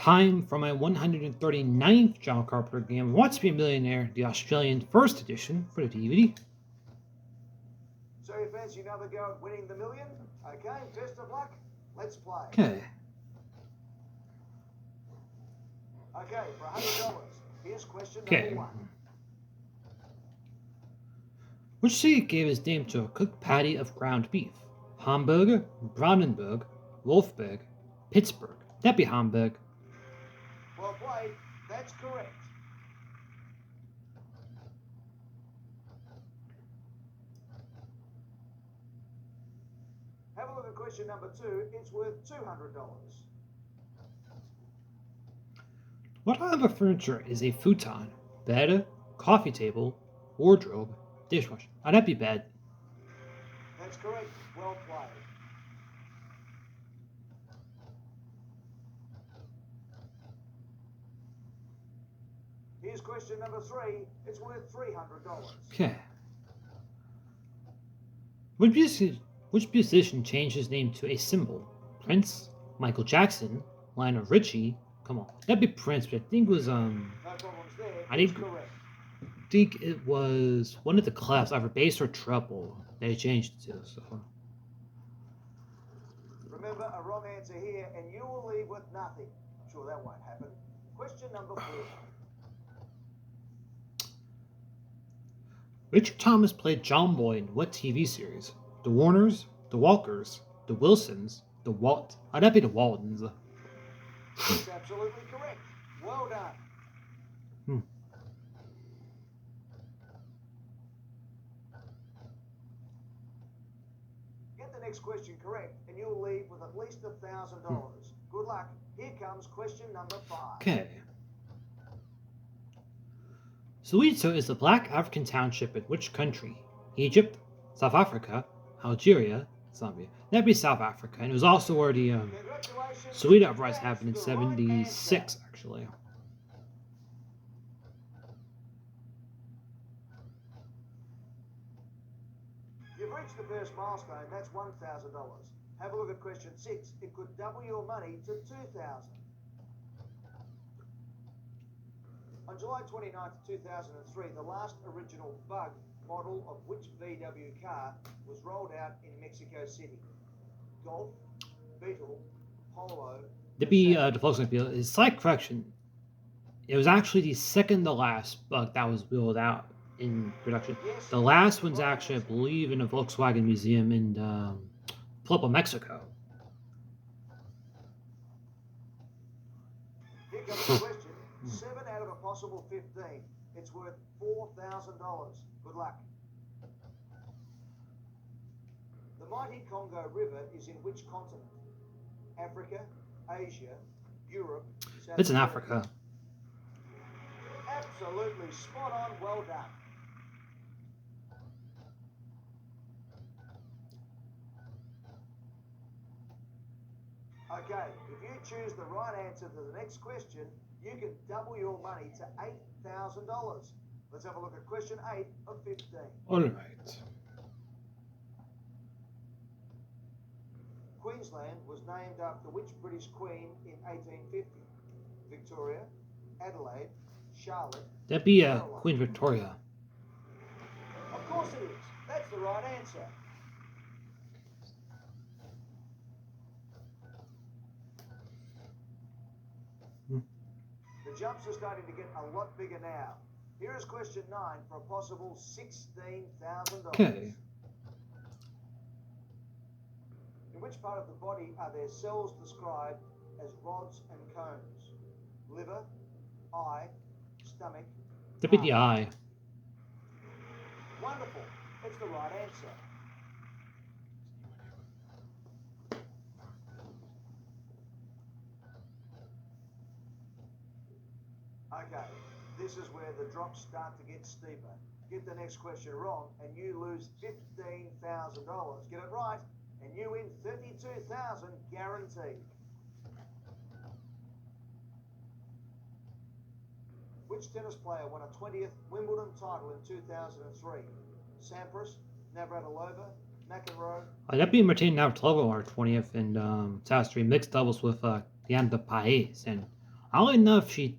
Time for my 139th John Carpenter game, Wants to Be a Millionaire, the Australian first edition for the DVD. So you fancy another go at winning the million? Okay, best of luck. Let's play. Okay. Okay, for $100, here's question Okay. number 1. Which city gave its name to a cooked patty of ground beef? Hamburg, Brandenburg, Wolfsburg, Pittsburgh. That'd be Hamburg. Well played. That's correct. Have a look at question number 2. It's worth $200. What type of furniture is a futon? Bed, coffee table, wardrobe, dishwasher. Oh, that'd be bed. That's correct. Well played. Here's question number 3. It's worth $300. Okay. Which musician changed his name to a symbol? Prince, Michael Jackson, Lionel Richie. Come on, that'd be Prince, but I think it was No problems there. I It's didn't- correct. think it was one of the clefs, either bass or treble. They changed it to. So Remember, a wrong answer here, and you will leave with nothing. I'm sure that won't happen. Question number 4. Richard Thomas played John Boy in what TV series? The Warners, the Walkers, the Wilsons, the Walt. Oh, that'd be the Waltons. That's absolutely correct. Well done. Get the next question correct, and you'll leave with at least $1,000. Good luck. Here comes question number 5. Okay. Soweto is a black African township in which country? Egypt, South Africa, Algeria, Zambia. That'd be South Africa, and it was also where the Congratulations. Soweto uprising That's happened in the right '76, answer. actually. You've reached the first milestone. That's $1,000. Have a look at question 6. It could double your money to $2,000. On July 29th, 2003, the last original Bug model of which VW car was rolled out in Mexico City? Golf, Beetle, Polo. To be the Volkswagen is slight correction. It was actually the second to last Bug that was wheeled out in production. Yes, The last one's actually, I believe, in a Volkswagen museum in Puebla, Mexico. Here comes the question. 7 out of a possible 15. It's worth $4,000. Good luck. The mighty Congo River is in which continent? Africa, Asia, Europe, South It's in America. Africa. Absolutely spot on. Well done. Okay, if you choose the right answer to the next question, you can double your money to $8,000. Let's have a look at question 8 of 15. All right. Queensland was named after which British Queen in 1850? Victoria, Adelaide, Charlotte. That'd be Caroline. Queen Victoria. Of course it is. That's the right answer. The jumps are starting to get a lot bigger now. Here is question 9 for a possible $16,000. Okay. In which part of the body are there cells described as rods and cones? Liver, eye, stomach. That'd be the heart. eye. Wonderful. It's the right answer. Okay, this is where the drops start to get steeper. Get the next question wrong and you lose $15,000. Get it right and you win $32,000 guaranteed. Which tennis player won a 20th Wimbledon title in 2003? Sampras, Navratilova, McEnroe. That'd be Martina Navratilova, our 20th, and South Street mixed doubles with Diana Paez and I only know if she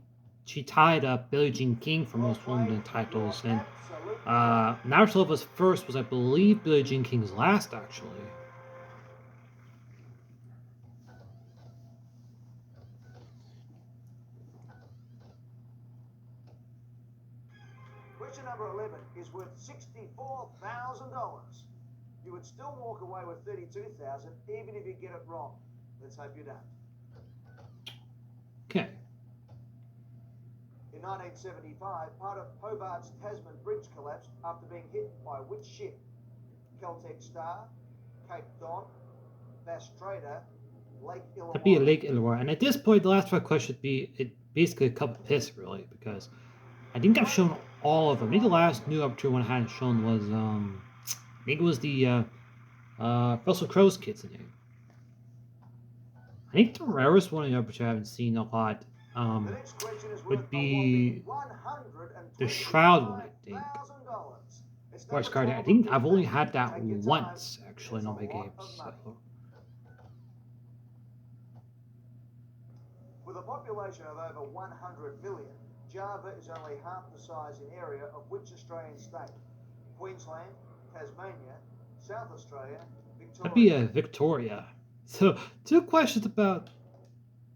tied up Billie Jean King for most Wimbledon titles, and Absolutely right. Navratilovan's first was, I believe, Billie Jean King's last, actually. Question number 11 is worth $64,000. You would still walk away with $32,000 even if you get it wrong. Let's hope you don't. Okay. In 1975, part of Hobart's Tasman Bridge collapsed after being hit by which ship? Caltech Star, Cape Don, Bass Trader, Lake Illawarra. That'd be a Lake Illawarra. And at this point, the last 5 questions should be basically a cup of piss, really, because I think I've shown all of them. I think the last new opportunity one I hadn't shown was, I think it was the Russell Crowe's kids in it. I think the rarest one I haven't seen a lot The next question is would worth be a whopping the Shroud one, I think. $125,000. It's Or number card. I 12 think of I've only 15. had that Take your time. once, actually, It's in all a my lot games. of money. So. With a population of over 100 million, Java is only half the size in area of which Australian state? Queensland, Tasmania, South Australia, That'd be Victoria. Victoria. So 2 questions about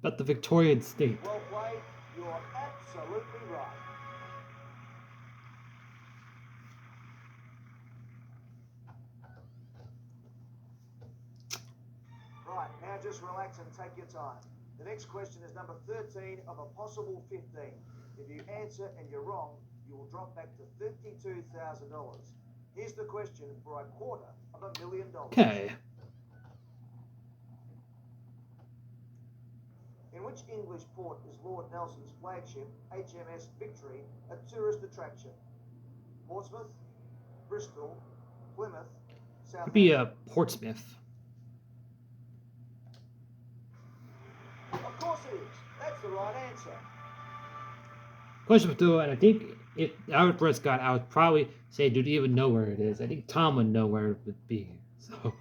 the Victorian state. Well played. You're absolutely right. Right, now just relax and take your time. The next question is number 13 of a possible 15. If you answer and you're wrong, you will drop back to $52,000. Here's the question for $250,000. Okay. In which English port is Lord Nelson's flagship HMS Victory a tourist attraction? Portsmouth, Bristol, Plymouth, That'd be Southampton. Portsmouth. Of course it is. That's the right answer. Question for 2, and I think if I would press God, I would probably say, do you even know where it is? I think Tom would know where it would be. So,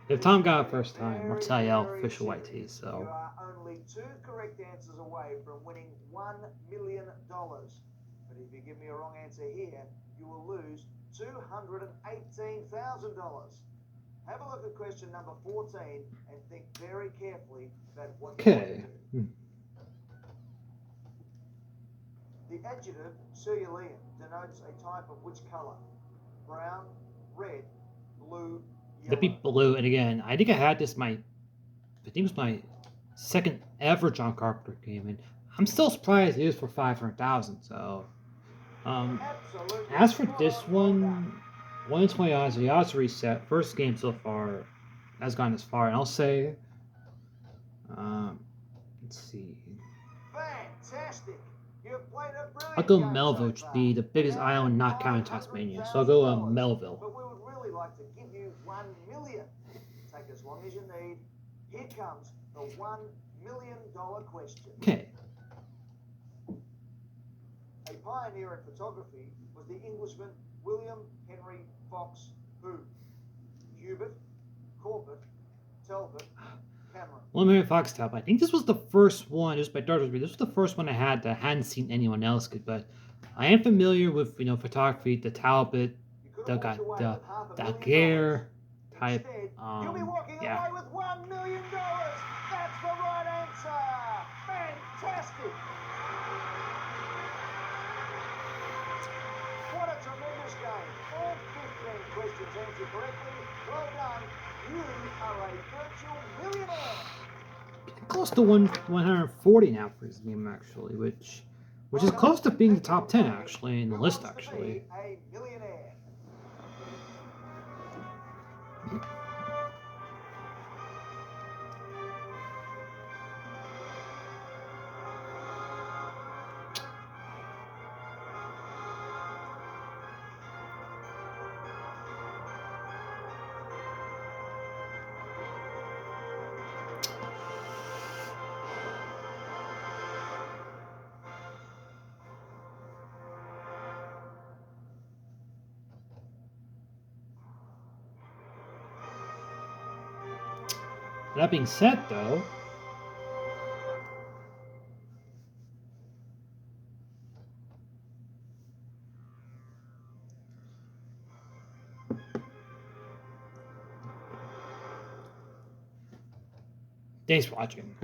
if Tom got it first time, I'll tell you official YT. You So, are only 2 correct answers away from winning $1 million. But if you give me a wrong answer here, you will lose $218,000. Have a look at question number 14 and think very carefully about what you want to okay. do. The adjective cerulean denotes a type of which color? Brown, red, blue, That'd be yellow. blue. And again, I think I had this I think it was my second ever John Carpenter game, and I'm still surprised it is for 500,000. So, Absolutely as for this spot on. Well one, done. 120 odds, the odds reset. First game so far has gone as far, and I'll say, let's see. Fantastic. You've played a brilliant I'll go game Melville, so which would far. be the biggest Now, island not counting Tasmania. So I'll go $500,000. Melville. But we would really like to give you $1 million. Take as long as you need. Here comes the $1 million question. Okay. A pioneer in photography was the Englishman William Henry Fox, who? Hubert, Corbett, Talbot, Cameron. William Henry Fox Top. I think this was the first one. This was my daughter's read. This was the first one I had that I hadn't seen anyone else get. But I am familiar with photography, the Talbot, You could the have walked away with $500,000. Daguerre type. Instead, you'll be walking Yeah. away with $1 million. That's the right answer. Fantastic. What a tremendous game. All 15 questions answered correctly. Well done. You are a virtual millionaire. Close to 140 now for his game actually, which is close to being the top 10 actually in the Who list wants to actually. be a millionaire? That being said though, Thanks for watching.